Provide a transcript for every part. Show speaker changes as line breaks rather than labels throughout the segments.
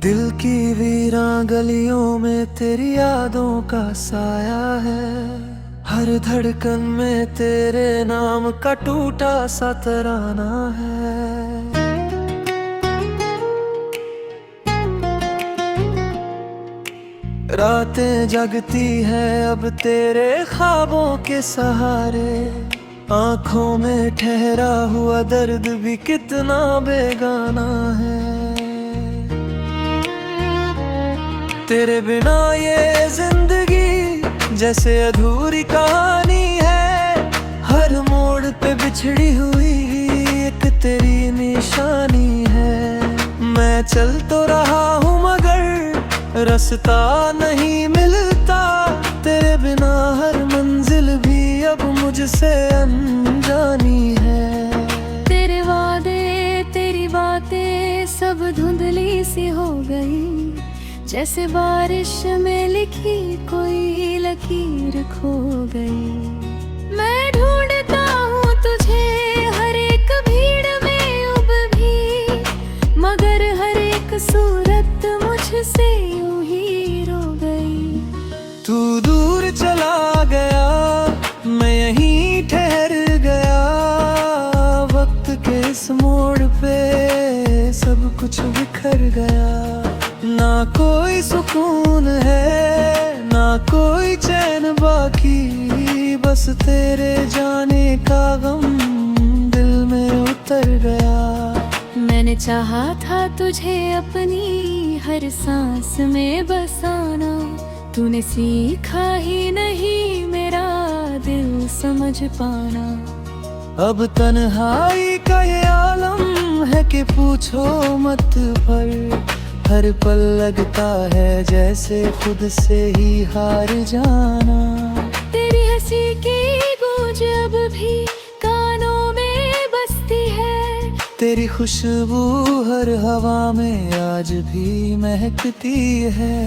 दिल की वीरान गलियों में तेरी यादों का साया है। हर धड़कन में तेरे नाम का टूटा सा तराना है। रातें जगती है अब तेरे ख्वाबों के सहारे। आंखों में ठहरा हुआ दर्द भी कितना बेगाना है। तेरे बिना ये जिंदगी जैसे अधूरी कहानी है। हर मोड़ पे बिछड़ी हुई एक तेरी निशानी है। मैं चल तो रहा हूँ मगर रास्ता नहीं मिलता। तेरे बिना हर मंजिल भी अब मुझसे अनजानी है।
तेरे वादे तेरी बातें सब धुंधली सी हो गई। जैसे बारिश में लिखी कोई लकीर खो गई। मैं ढूंढता हूँ तुझे हर एक भीड़ में अब भी, मगर हर एक सूरत मुझसे यूं ही रो गई।
तू दूर चला गया, मैं यहीं ठहर गया। वक्त के इस मोड़ पे सब कुछ बिखर गया। ना कोई सुकून है ना कोई चैन बाकी। बस तेरे जाने का गम दिल में उतर गया।
मैंने चाहा था तुझे अपनी हर सांस में बसाना। तूने सीखा ही नहीं मेरा दिल समझ पाना।
अब तन्हाई का ये आलम है कि पूछो मत। पर हर पल लगता है जैसे खुद से ही हार जाना।
तेरी हंसी की गूंज अब भी कानों में बसती है।
तेरी खुशबू हर हवा में आज भी महकती है।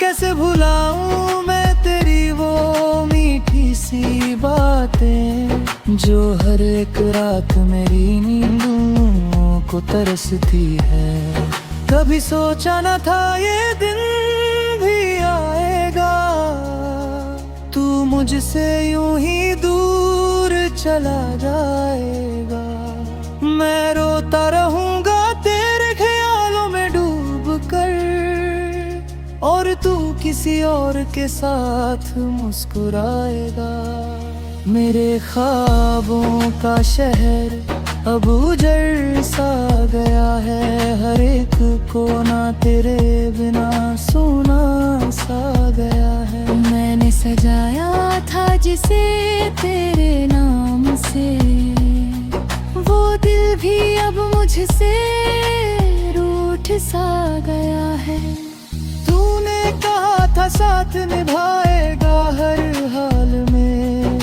कैसे भुलाऊं मैं तेरी वो मीठी सी बातें, जो हर एक रात मेरी नींदों को तरसती है। कभी सोचा न था ये दिन भी आएगा। तू मुझसे यूं ही दूर चला जाएगा। मैं रोता रहूंगा तेरे ख्यालों में डूब कर, और तू किसी और के साथ मुस्कुराएगा। मेरे ख्वाबों का शहर अब उजड़ सा गया है। हर एक कोना तेरे बिना सोना सा गया है।
मैंने सजाया था जिसे तेरे नाम से, वो दिल भी अब मुझसे रूठ सा गया है।
तूने कहा था साथ निभाएगा हर हाल में,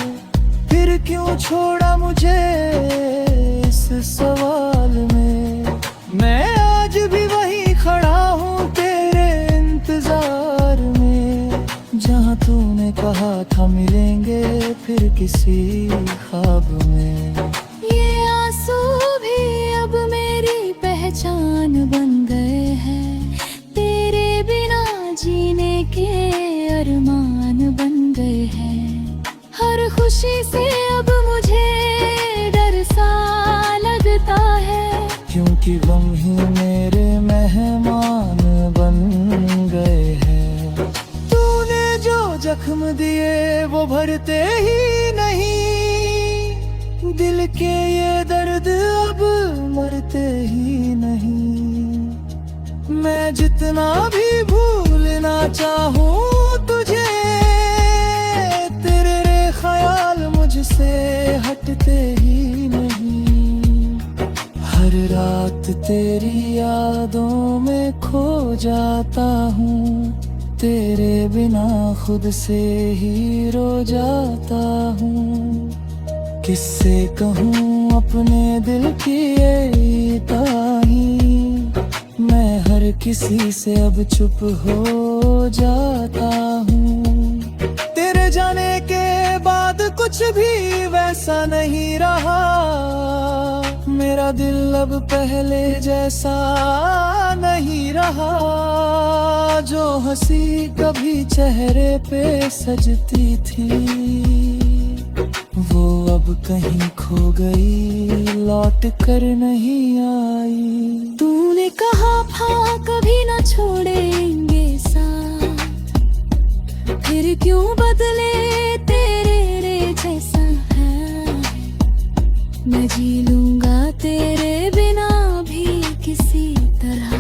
फिर क्यों छोड़ा मुझे इस सवाल में। मैं आज भी वही खड़ा हूँ तेरे इंतजार में, जहाँ तूने कहा था मिलेंगे फिर किसी ख्वाब में।
ये आंसू भी अब मेरी पहचान बन गए हैं। तेरे बिना जीने के अरमान बन गए हैं। हर खुशी से अब मुझे डर सा लगता है,
क्योंकि गम ही मेरे मेहमान बन गए हैं। तूने जो जख्म दिए वो भरते ही नहीं। दिल के ये दर्द अब मरते ही नहीं। मैं जितना भी भूलना चाहूँ तुझे, तेरे ख्याल मुझसे हटते ही नहीं। हर रात तेरी यादों में खो जाता हूँ। तेरे बिना खुद से ही रो जाता हूँ। किससे कहूँ अपने दिल की ये ताही। मैं हर किसी से अब चुप हो जाता हूँ। तेरे जाने के बाद कुछ भी वैसा नहीं रहा। मेरा मेरा दिल अब पहले जैसा नहीं रहा। जो हंसी कभी चेहरे पे सजती थी वो अब कहीं खो गई, लौट कर नहीं आई।
तूने कहा था कभी न छोड़ेंगे साथ, फिर क्यों बदले तेरे रे जैसा है। मैं जी लूंगा तेरे बिना भी किसी तरह,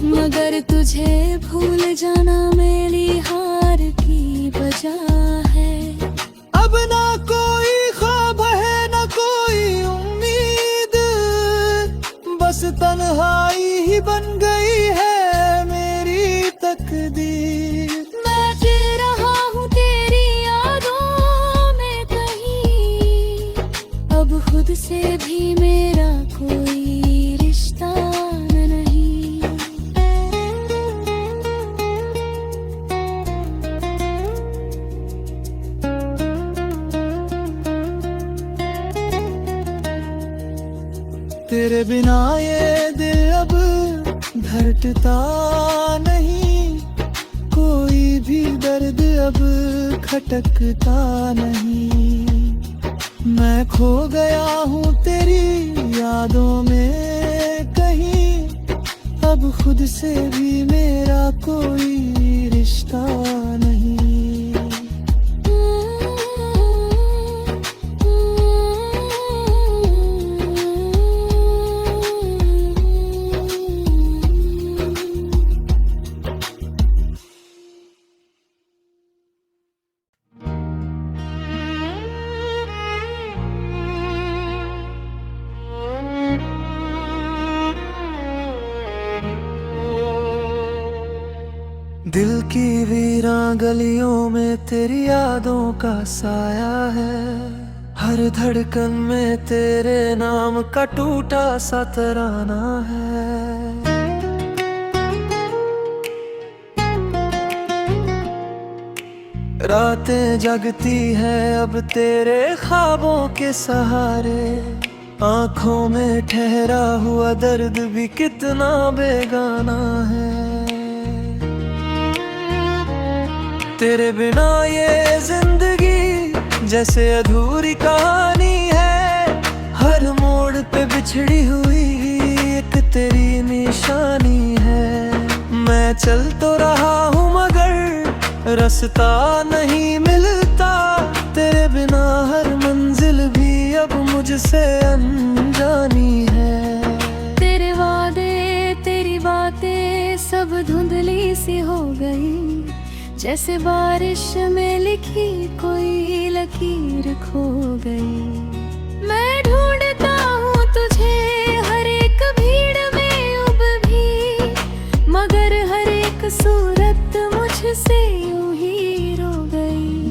मगर तुझे भूल जाना मेरी हार की वजह है।
अब ना कोई ख्वाब है ना कोई उम्मीद, बस तन्हाई ही बन गई है मेरी तकदीर।
मैं जी रहा हूँ तेरी यादों में कहीं, अब खुद से भी मेरा कोई रिश्ता नहीं।
तेरे बिना ये दिल अब धड़कता नहीं, कोई भी दर्द अब खटकता नहीं। मैं खो गया हूँ तेरी यादों में कहीं, अब खुद से भी मेरा कोई रिश्ता नहीं। दिल की वीरां गलियों में तेरी यादों का साया है। हर धड़कन में तेरे नाम का टूटा सा तराना है। रातें जगती है अब तेरे ख्वाबों के सहारे, आंखों में ठहरा हुआ दर्द भी कितना बेगाना है। तेरे बिना ये जिंदगी जैसे अधूरी कहानी है। हर मोड़ पे बिछड़ी हुई एक तेरी निशानी है। मैं चल तो रहा हूँ मगर रास्ता नहीं मिलता, तेरे बिना हर मंजिल भी अब मुझसे अनजानी है।
तेरे वादे तेरी बातें सब धुंधली सी हो गई, जैसे बारिश में लिखी कोई लकीर खो गई। मैं ढूंढता हूँ तुझे हर एक भीड़ में उब भी, मगर हर एक सूरत मुझसे यूं ही रो गई।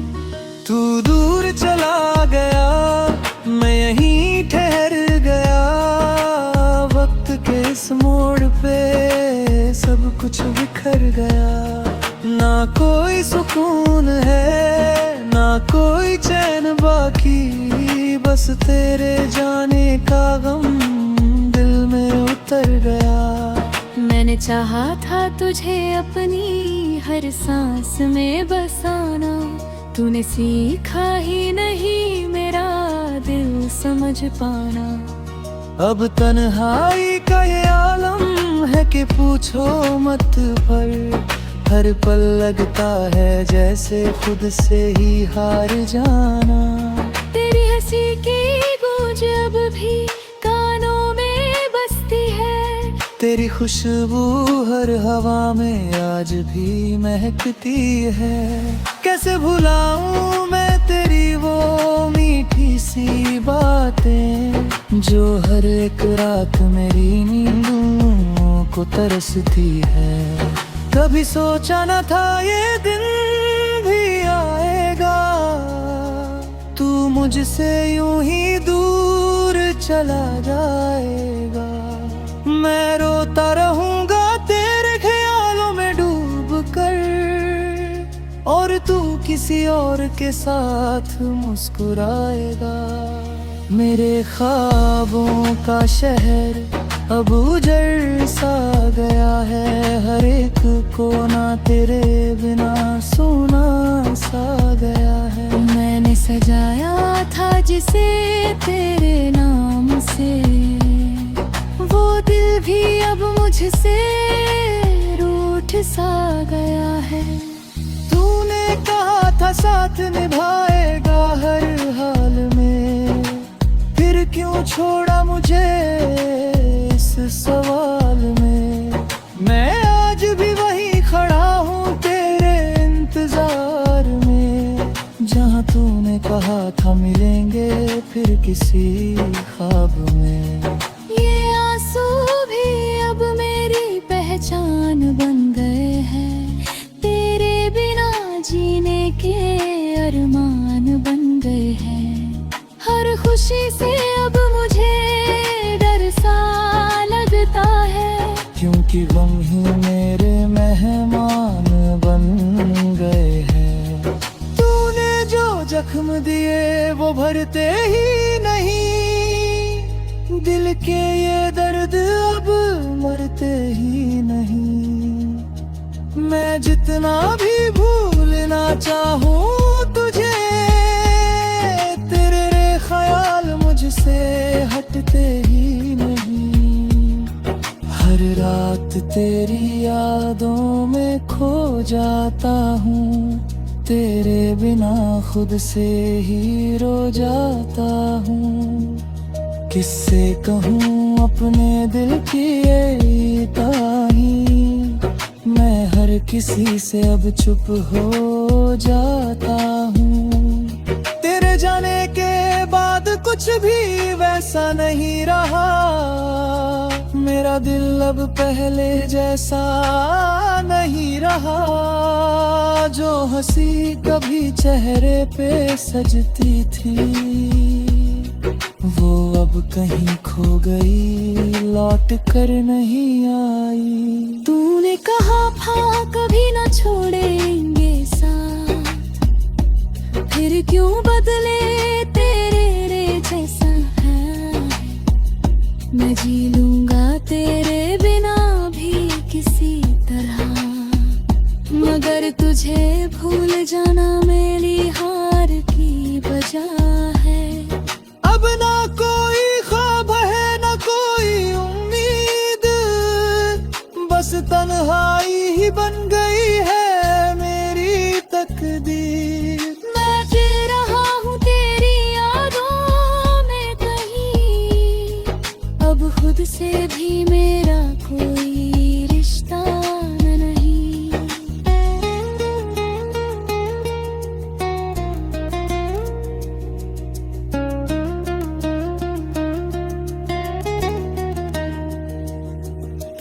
तू दूर चला गया, मैं यहीं ठहर गया। वक्त के इस मोड़ पे सब कुछ बिखर गया। ना कोई सुकून है ना कोई चैन बाकी, बस तेरे जाने का गम दिल में उतर गया।
मैंने चाहा था तुझे अपनी हर सांस में बसाना, तूने सीखा ही नहीं मेरा दिल समझ पाना।
अब तन्हाई का ये आलम है कि पूछो मत, पर हर पल लगता है जैसे खुद से ही हार जाना।
तेरी हंसी की गूंज अब भी कानों में बसती है,
तेरी खुशबू हर हवा में आज भी महकती है। कैसे भुलाऊं मैं तेरी वो मीठी सी बातें, जो हर एक रात मेरी नींदों को तरसती है। कभी सोचा न था ये दिन भी आएगा, तू मुझसे यूं ही दूर चला जाएगा। मैं रोता रहूंगा तेरे ख्यालों में डूब कर, और तू किसी और के साथ मुस्कुराएगा। मेरे ख्वाबों का शहर अब उजड़ सा गया है, हर एक कोना तेरे बिना सोना सा गया है।
मैंने सजाया था जिसे तेरे नाम से, वो दिल भी अब मुझसे रूठ सा गया है।
तूने कहा था साथ निभाएगा हर हाल में, फिर क्यों छोड़ा मुझे इस सवाल में। मैं आज भी वही खड़ा हूँ तेरे इंतजार में, जहाँ तूने कहा था मिलेंगे फिर किसी ख्वाब में।
ये आंसू भी अब मेरी पहचान बन गए हैं, तेरे बिना जीने के अरमान बन गए हैं। हर खुशी से अब मुझे डर सा लगता है,
क्योंकि गम ही मेरे मेहमान बन गए हैं। तूने जो जख्म दिए वो भरते ही नहीं, दिल के ये दर्द अब मरते ही नहीं। मैं जितना भी भूलना चाहूँ तुझे, तेरे ख्याल मुझसे हटते ही नहीं। हर रात तेरी यादों में खो जाता हूँ, तेरे बिना खुद से ही रो जाता हूँ। किससे कहूँ अपने दिल की ये कहानी, मैं हर किसी से अब चुप हो जाता हूँ। तेरे जाने के बाद कुछ भी वैसा नहीं रहा, मेरा दिल अब पहले जैसा नहीं रहा। जो हंसी कभी चेहरे पे सजती थी, वो अब कहीं खो गई, लौट कर नहीं आई।
तूने कहा था कभी न छोड़ेंगे साथ, फिर क्यों बदले तेरे रे जैसा है। मैं जी लूंगा तेरे बिना भी किसी तरह, मगर तुझे भूल जाना मेरी हार की वजह है।
अब ना कोई ख्वाब है ना कोई उम्मीद, बस तन्हाई ही बन गई है मेरी तकदीर।
मैं फिर रहा हूँ तेरी यादों में कहीं, अब खुद से भी मेरा कोई रिश्ता नहीं।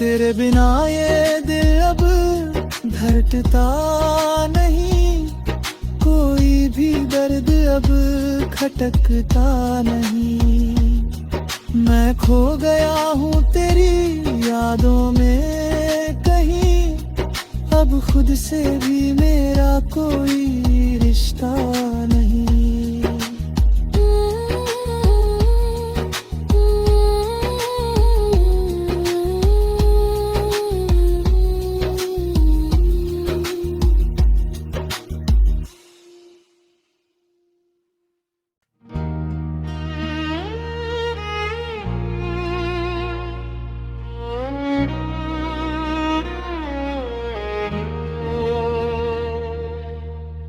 तेरे बिना ये दिल अब धड़कता नहीं, कोई भी दर्द अब खटकता नहीं। मैं खो गया हूँ तेरी यादों में कहीं, अब खुद से भी मेरा कोई रिश्ता नहीं।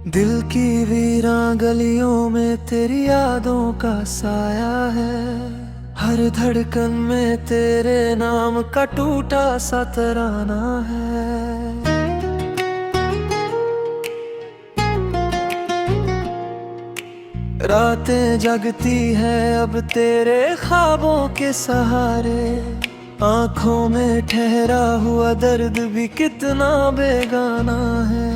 दिल की वीरां गलियों में तेरी यादों का साया है, हर धड़कन में तेरे नाम का टूटा सा तराना है। रातें जगती है अब तेरे ख्वाबों के सहारे, आंखों में ठहरा हुआ दर्द भी कितना बेगाना है।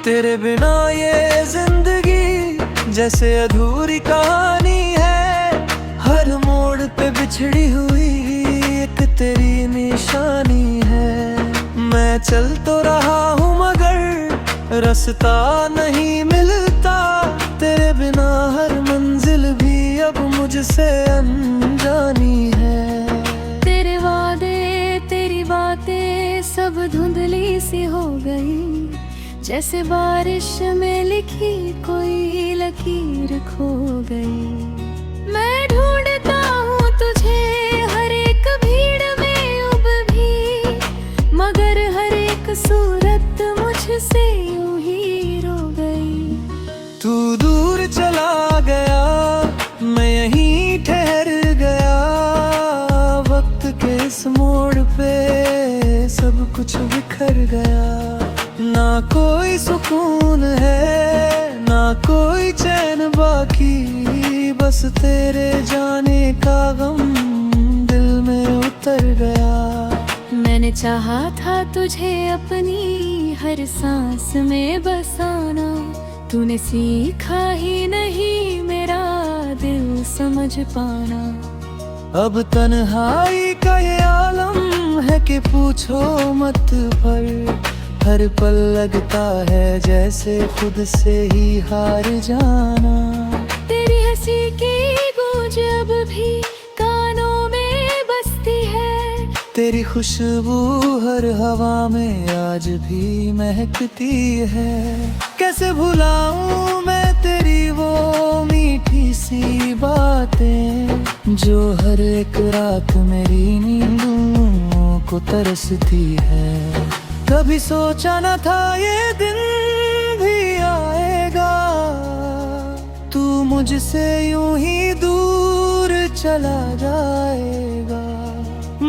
तेरे बिना ये जिंदगी जैसे अधूरी कहानी है, हर मोड़ पे बिछड़ी हुई एक तेरी निशानी है। मैं चल तो रहा हूँ मगर रास्ता नहीं मिलता, तेरे बिना हर मंजिल भी अब मुझसे अनजानी है।
तेरे वादे तेरी बातें सब धुंधली सी हो गई, जैसे बारिश में लिखी कोई लकीर खो गई। मैं ढूंढता हूँ तुझे हर एक भीड़ में अब भी, मगर हर एक सूरत मुझसे यूं ही रो गई।
तू दूर चला गया, मैं यहीं ठहर गया, वक्त के इस मोड़ पे सब कुछ बिखर गया। ना कोई सुकून है ना कोई चैन बाकी, बस तेरे जाने का गम दिल में उतर गया।
मैंने चाहा था तुझे अपनी हर सांस में बसाना, तूने सीखा ही नहीं मेरा दिल समझ पाना।
अब तन्हाई का ये आलम है कि पूछो मत, पर हर पल लगता है जैसे खुद से ही हार जाना।
तेरी हंसी की गूंज अब भी कानों में बसती है,
तेरी खुशबू हर हवा में आज भी महकती है। कैसे भुलाऊं मैं तेरी वो मीठी सी बातें, जो हर एक रात मेरी नींदों को तरसती है। कभी सोचा न था ये दिन भी आएगा, तू मुझसे यूं ही दूर चला जाएगा।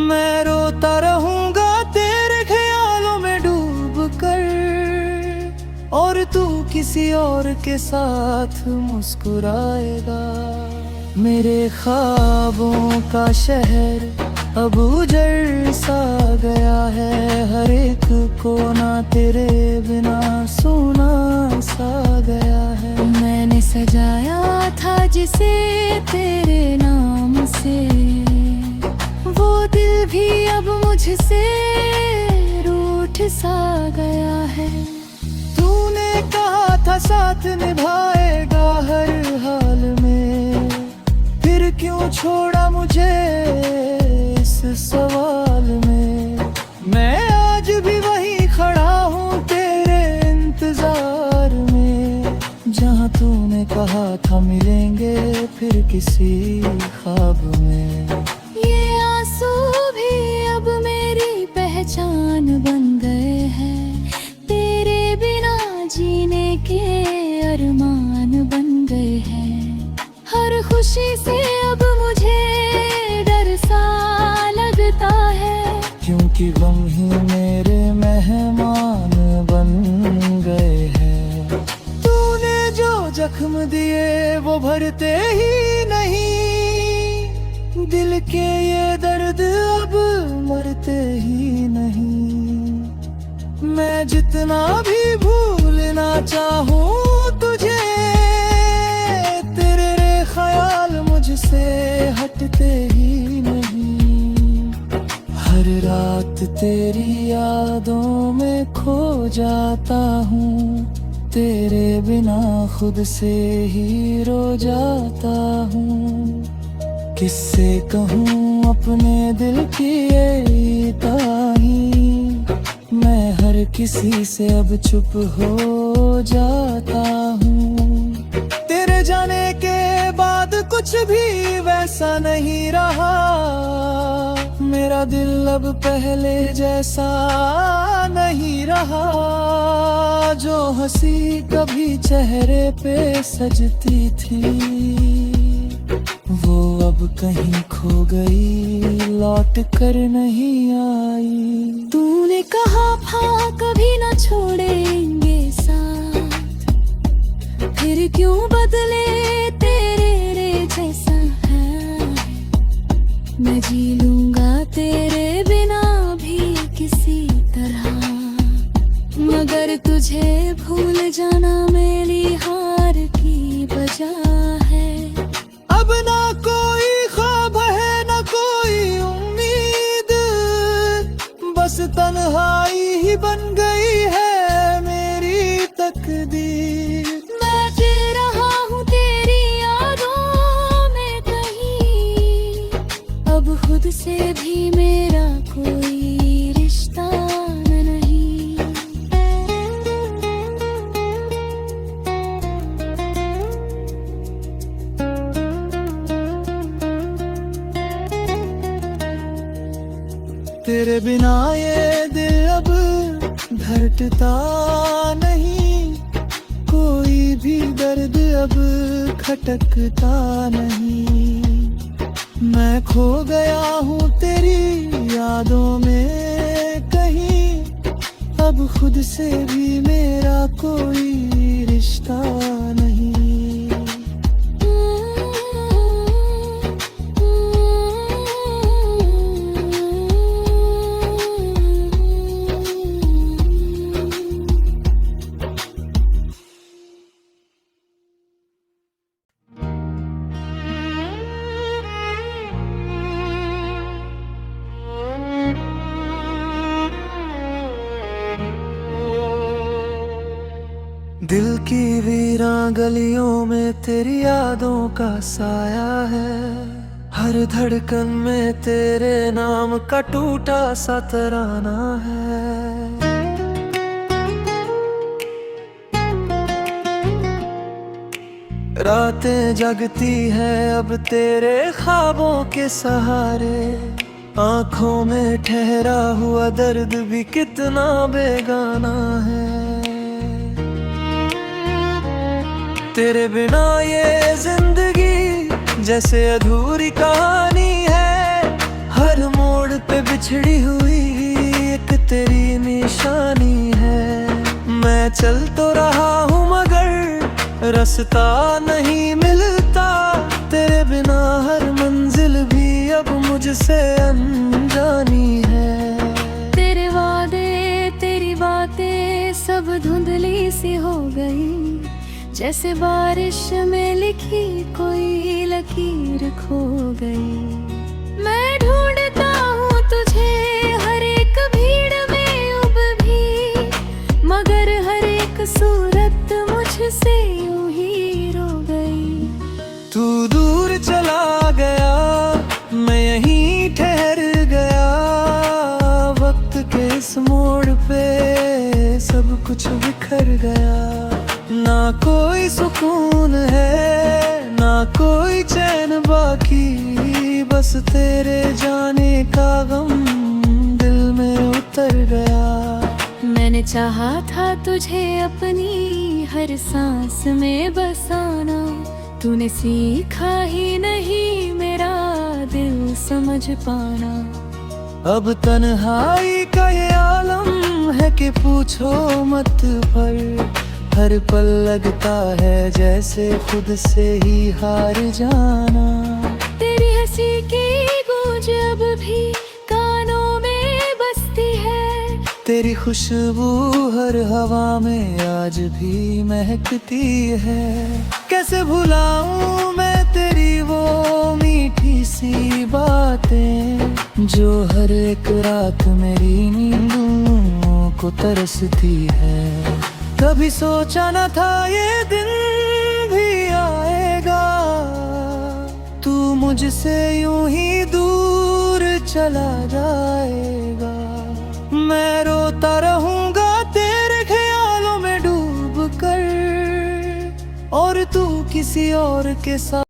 मैं रोता रहूंगा तेरे ख्यालों में डूब कर, और तू किसी और के साथ मुस्कुराएगा। मेरे ख्वाबों का शहर अब उजड़ सा गया है, हर एक कोना तेरे बिना सोना सा गया है।
मैंने सजाया था जिसे तेरे नाम से, वो दिल भी अब मुझसे रूठ सा गया है।
तूने कहा था साथ निभाएगा हर हाल में, फिर क्यों छोड़ा मुझे इस सवाल में। मैं आज भी वही खड़ा हूँ तेरे इंतजार में, जहाँ तूने कहा था मिलेंगे फिर किसी ख्वाब में।
ये आंसू भी अब मेरी पहचान बन गए हैं, तेरे बिना जीने के अरमान बन गए हैं। हर खुशी से अब मुझे डर सा लगता है,
क्योंकि गम ही मेरे मेहमान बन गए हैं। तूने जो जख्म दिए वो भरते ही नहीं, दिल के ये दर्द अब मरते ही नहीं। मैं जितना भी भूलना चाहूँ तुझे, तेरे ख्याल मुझसे हटते ही नहीं। हर रात तेरी यादों में खो जाता हूँ, तेरे बिना खुद से ही रो जाता हूँ। किससे कहूँ अपने दिल की ये ताही, मैं हर किसी से अब चुप हो जाता हूँ। तेरे जाने के बाद कुछ भी वैसा नहीं रहा, मेरा दिल अब पहले जैसा नहीं रहा। जो हंसी कभी चेहरे पे सजती थी, वो अब कहीं खो गई, लौट कर नहीं आई।
तूने कहा था कभी न छोड़ेंगे साथ, फिर क्यों बदले तेरे रे जैसा है। मैं जी लूंगा तेरे बिना भी किसी तरह, मगर तुझे भूल जाना मेरी हार की वजह है।
अब ना कोई ख्वाब है ना कोई उम्मीद, बस तन्हाई ही बन गई है मेरी तकदीर।
मैं जी रहा हूँ तेरे
तेरे बिना ये दिल अब धड़कता नहीं, कोई भी दर्द अब खटकता नहीं। मैं खो गया हूँ तेरी यादों में कहीं, अब खुद से भी मेरा कोई रिश्ता नहीं। दिल की वीरां गलियों में तेरी यादों का साया है, हर धड़कन में तेरे नाम का टूटा सा तराना है। रातें जगती है अब तेरे ख्वाबों के सहारे, आंखों में ठहरा हुआ दर्द भी कितना बेगाना है। तेरे बिना ये जिंदगी जैसे अधूरी कहानी है, हर मोड़ पे बिछड़ी हुई एक तेरी निशानी है। मैं चल तो रहा हूँ मगर रास्ता नहीं मिलता, तेरे बिना हर मंजिल भी अब मुझसे अनजानी है।
तेरे वादे तेरी बातें सब धुंधली सी हो गई, जैसे बारिश में लिखी कोई लकीर खो गई। मैं ढूंढता हूँ तुझे हर एक भीड़ में अब भी, मगर हर एक सूरत मुझसे यूं ही रो गई।
तू दूर चला गया, मैं यहीं ठहर गया, वक्त के इस मोड़ पे सब कुछ बिखर गया। ना कोई सुकून है ना कोई चैन बाकी, बस तेरे जाने का गम दिल में उतर गया।
मैंने चाहा था तुझे अपनी हर सांस में बसाना, तूने सीखा ही नहीं मेरा दिल समझ पाना।
अब तन्हाई का ये आलम है कि पूछो मत, पर हर पल लगता है जैसे खुद से ही हार जाना।
तेरी हंसी की गूंज अब भी कानों में बसती है,
तेरी खुशबू हर हवा में आज भी महकती है। कैसे भुलाऊं मैं तेरी वो मीठी सी बातें, जो हर एक रात मेरी नींदों को तरसती है। कभी सोचा न था ये दिन भी आएगा, तू मुझसे यूं ही दूर चला जाएगा। मैं रोता रहूंगा तेरे ख्यालों में डूब कर, और तू किसी और के साथ